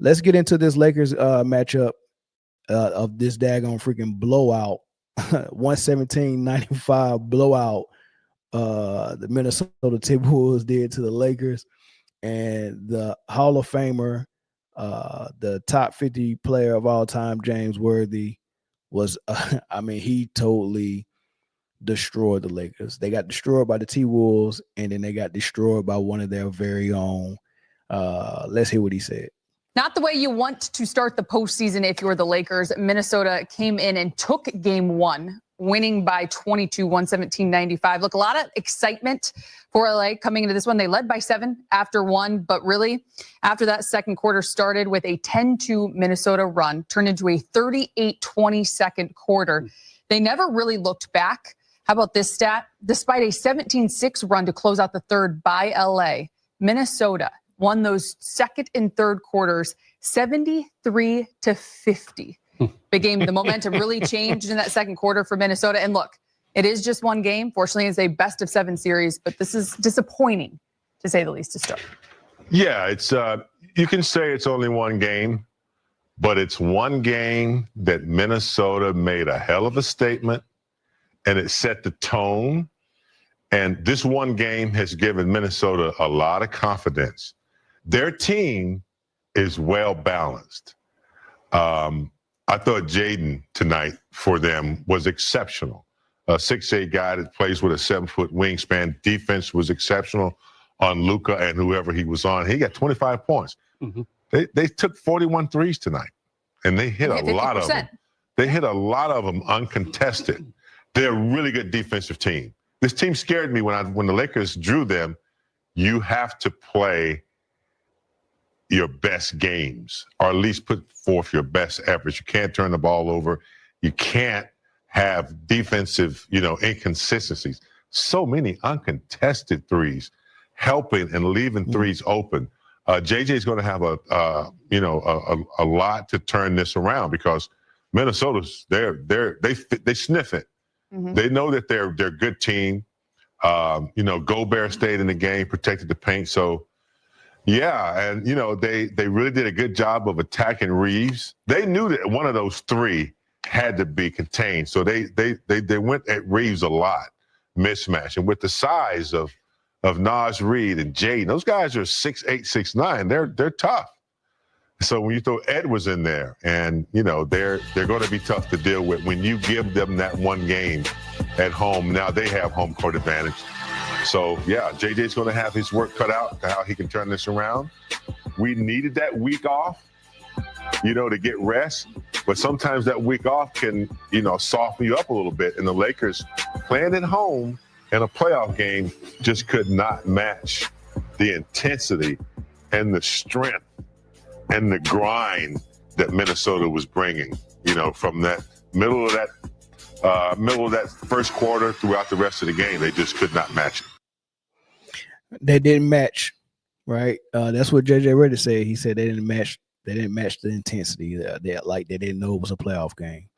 let's get into this Lakers matchup of this daggone freaking blowout, 117-95 blowout. The Minnesota Timberwolves did to the Lakers, and the Hall of Famer, the top 50 player of all time, James Worthy, was, I mean, he totally destroyed the Lakers. They got destroyed by the T-Wolves, and then they got destroyed by one of their very own. Let's hear what he said. Not the way you want to start the postseason if you're the Lakers. Minnesota came in and took game one, winning by 22, 117-95. Look, a lot of excitement for LA coming into this one. They led by 7 after 1, but really after that second quarter started with a 10-2 Minnesota run, turned into a 38-20 second quarter. They never really looked back. How about this stat? Despite a 17-6 run to close out the third by LA, Minnesota won those second and third quarters 73-50. Big game. The momentum really changed in that second quarter for Minnesota. And look, it is just one game. Fortunately, it's a best of 7 series, but this is disappointing to say the least to start. Yeah, it's you can say it's only one game, but it's one game that Minnesota made a hell of a statement, and it set the tone. And this one game has given Minnesota a lot of confidence. Their team is well balanced. I thought Jaden tonight for them was exceptional. A 6'8" guy that plays with a 7-foot wingspan. Defense was exceptional on Luka and whoever he was on. He got 25 points. Mm-hmm. They took 41 threes tonight, and they hit a lot of them. They hit a lot of them uncontested. They're a really good defensive team. This team scared me when the Lakers drew them. You have to play your best games, or at least put forth your best efforts. You can't turn the ball over. You can't have defensive, inconsistencies. So many uncontested threes, helping and leaving threes open. JJ is going to have a lot to turn this around, because Minnesota's they sniff it. Mm-hmm. They know that they're a good team. Gobert stayed in the game, protected the paint. So, yeah, and they really did a good job of attacking Reeves. They knew that one of those three had to be contained, so they went at Reeves a lot, mismatch. And with the size of Naz Reid and Jaden, those guys are 6'8", 6'9". They're tough. So when you throw Edwards in there, and they're going to be tough to deal with when you give them that one game at home. Now they have home court advantage. So yeah, JJ's going to have his work cut out to how he can turn this around. We needed that week off, to get rest. But sometimes that week off can, soften you up a little bit. And the Lakers playing at home in a playoff game just could not match the intensity and the strength and the grind that Minnesota was bringing, from that middle of that first quarter throughout the rest of the game. They just could not match it. They didn't match, right? That's what JJ Redick said. He said they didn't match the intensity. They didn't know it was a playoff game.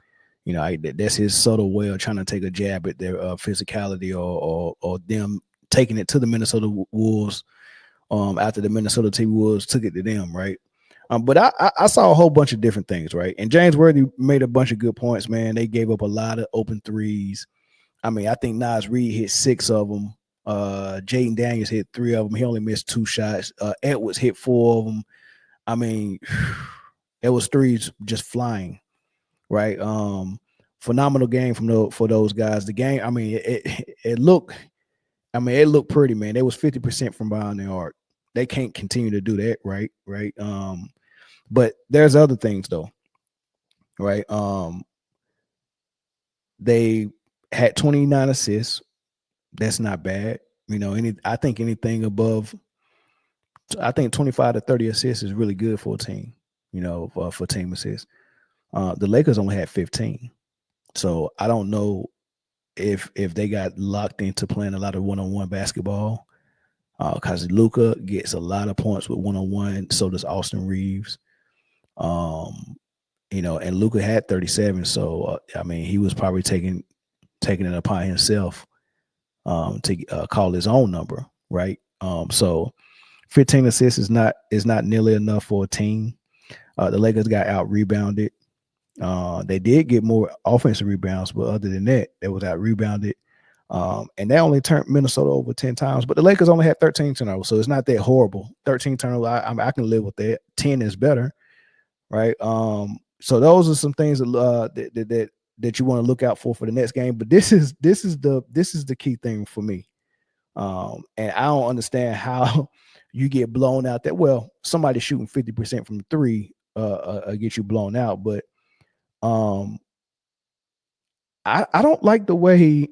That's his subtle way of trying to take a jab at their physicality or them taking it to the Minnesota Wolves after the Minnesota Timberwolves took it to them, right? But I saw a whole bunch of different things, right? And James Worthy made a bunch of good points, man. They gave up a lot of open threes. I mean, I think Naz Reid hit 6 of them. Jaden Daniels hit 3 of them. He only missed 2 shots. Edwards hit 4 of them. I mean, it was threes just flying, right? Phenomenal game for those guys. The game, I mean, it looked pretty, man. It was 50% from behind the arc. They can't continue to do that, right? But there's other things though, right? They had 29 assists. That's not bad. I think anything above, I think 25 to 30 assists is really good for a team, for team assists. The Lakers only had 15. So I don't know if they got locked into playing a lot of one-on-one basketball, because Luka gets a lot of points with one-on-one. So does Austin Reeves. And Luka had 37. So, he was probably taking it upon himself to call his own number, right? So 15 assists is not nearly enough for a team. The Lakers got out rebounded. They did get more offensive rebounds, but other than that, they was out rebounded. And they only turned Minnesota over 10 times, but the Lakers only had 13 turnovers, so it's not that horrible. 13 turnovers, I can live with that. 10 is better, right? So those are some things that you want to look out for the next game. But this is the key thing for me. And I don't understand how you get blown out. That well, somebody shooting 50% from 3 get you blown out, but I don't like the way.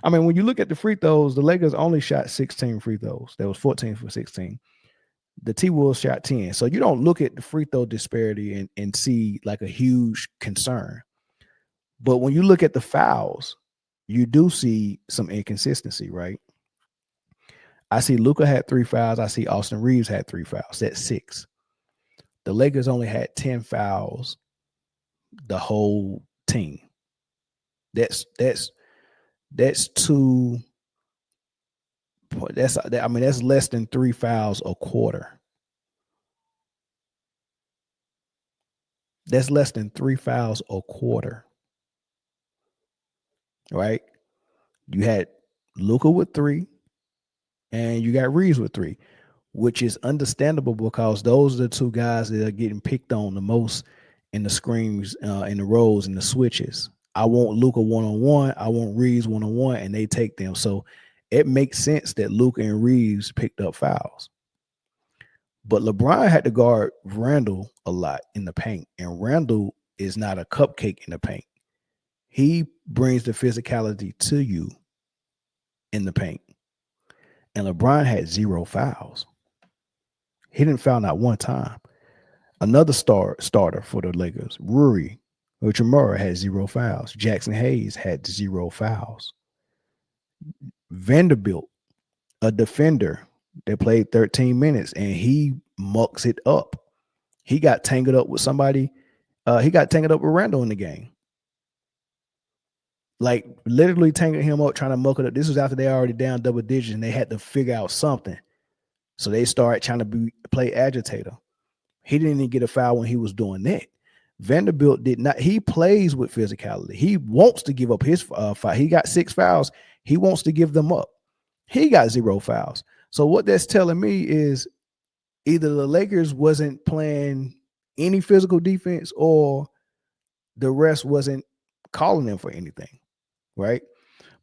I mean, when you look at the free throws, the Lakers only shot 16 free throws. That was 14 for 16. The T-Wolves shot 10. So you don't look at the free throw disparity and see like a huge concern. But when you look at the fouls, you do see some inconsistency, right? I see Luka had 3 fouls. I see Austin Reeves had 3 fouls. That's 6. The Lakers only had 10 fouls the whole team. That's two. That's less than 3 fouls a quarter. That's less than 3 fouls a quarter. Right? You had Luka with 3, and you got Reeves with 3, which is understandable because those are the 2 guys that are getting picked on the most in the screens, in the rolls, and the switches. I want Luka one-on-one. I want Reeves one-on-one, and they take them. So it makes sense that Luka and Reeves picked up fouls. But LeBron had to guard Randall a lot in the paint, and Randall is not a cupcake in the paint. He brings the physicality to you in the paint. And LeBron had 0 fouls. He didn't foul not one time. Another starter for the Lakers, Rui Hachimura, had 0 fouls. Jackson Hayes had 0 fouls. Vanderbilt, a defender that played 13 minutes, and he mucks it up. He got tangled up with somebody. He got tangled up with Randall in the game. Like literally tangled him up, trying to muck it up. This was after they already down double digits, and they had to figure out something. So they started trying to play agitator. He didn't even get a foul when he was doing that. Vanderbilt did not. He plays with physicality. He wants to give up his foul. He got 6 fouls. He wants to give them up. He got 0 fouls. So what that's telling me is either the Lakers wasn't playing any physical defense or the rest wasn't calling them for anything, right?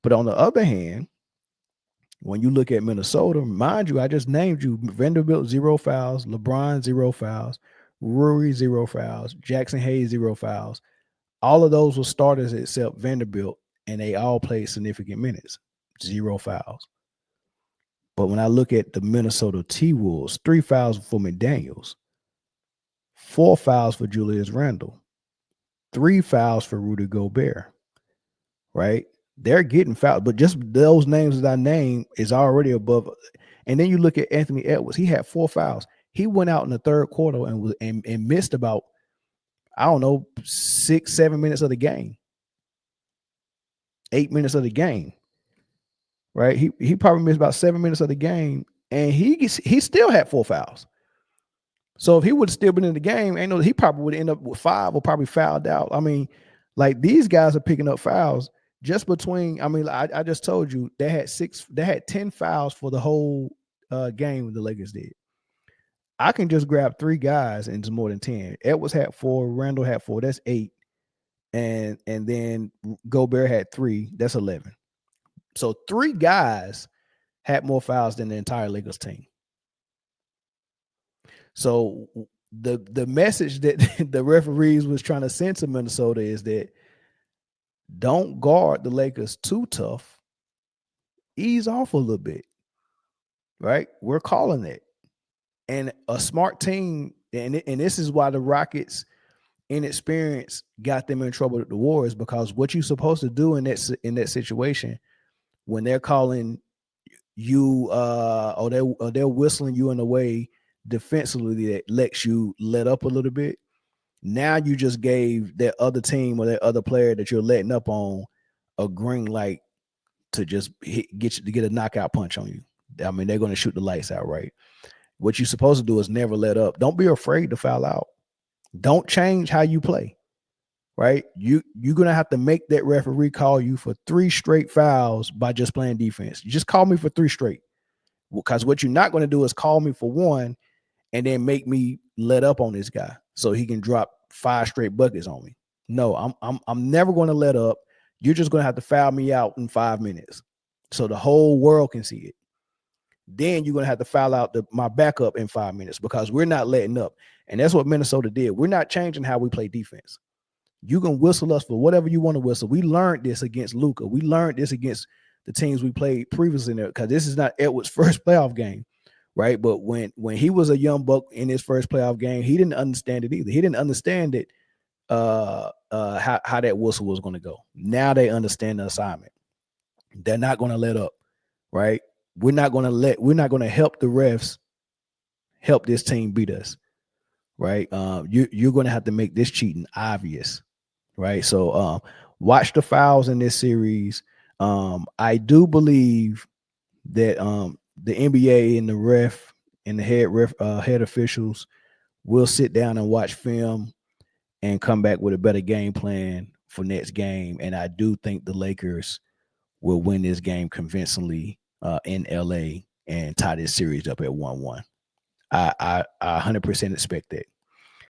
But on the other hand, when you look at Minnesota, mind you, I just named you Vanderbilt 0 fouls, LeBron 0 fouls, Rui 0 fouls, Jackson Hayes 0 fouls. All of those were starters except Vanderbilt, and they all played significant minutes, 0 fouls. But when I look at the Minnesota T-Wolves, 3 fouls for McDaniels, 4 fouls for Julius Randle, 3 fouls for Rudy Gobert, right? They're getting fouled, but just those names that I named is already above. And then you look at Anthony Edwards. He had 4 fouls. He went out in the third quarter and missed about, I don't know, 6-7 minutes of the game, 8 minutes of the game, right? He probably missed about 7 minutes of the game, and he still had 4 fouls. So if he would have still been in the game, he probably would end up with 5 or probably fouled out. I mean, like these guys are picking up fouls. Just between, I just told you they had 10 fouls for the whole game the Lakers did. I can just grab 3 guys and it's more than 10. Edwards had 4, Randall had 4, that's 8. And then Gobert had 3, that's 11. So 3 guys had more fouls than the entire Lakers team. So the message that the referees was trying to send to Minnesota is that don't guard the Lakers too tough. Ease off a little bit, right? We're calling it. And a smart team, and this is why the Rockets' inexperience got them in trouble with the Warriors, because what you're supposed to do in that situation when they're calling you or they're whistling you in a way defensively that lets you let up a little bit. Now you just gave that other team or that other player that you're letting up on a green light to just get a knockout punch on you. I mean, they're going to shoot the lights out, right? What you're supposed to do is never let up. Don't be afraid to foul out. Don't change how you play. Right? You're gonna have to make that referee call you for 3 straight fouls by just playing defense. You just call me for 3 straight. Because what you're not going to do is call me for 1 and then make me let up on this guy so he can drop 5 straight buckets on me. No, I'm never going to let up. You're just going to have to foul me out in 5 minutes so the whole world can see it. Then you're going to have to foul out my backup in 5 minutes because we're not letting up. And that's what Minnesota did. We're not changing how we play defense. You can whistle us for whatever you want to whistle. We learned this against Luka. We learned this against the teams we played previously there because this is not Edwards' first playoff game, right? But when he was a young buck in his first playoff game, he didn't understand it either. He didn't understand it how that whistle was going to go. Now they understand the assignment. They're not going to let up, right? We're not going to help the refs help this team beat us, right? You're going to have to make this cheating obvious. Right. So watch the fouls in this series. I do believe that the NBA and the ref and the head officials will sit down and watch film and come back with a better game plan for next game. And I do think the Lakers will win this game convincingly in LA and tie this series up at 1-1. I 100% expect that.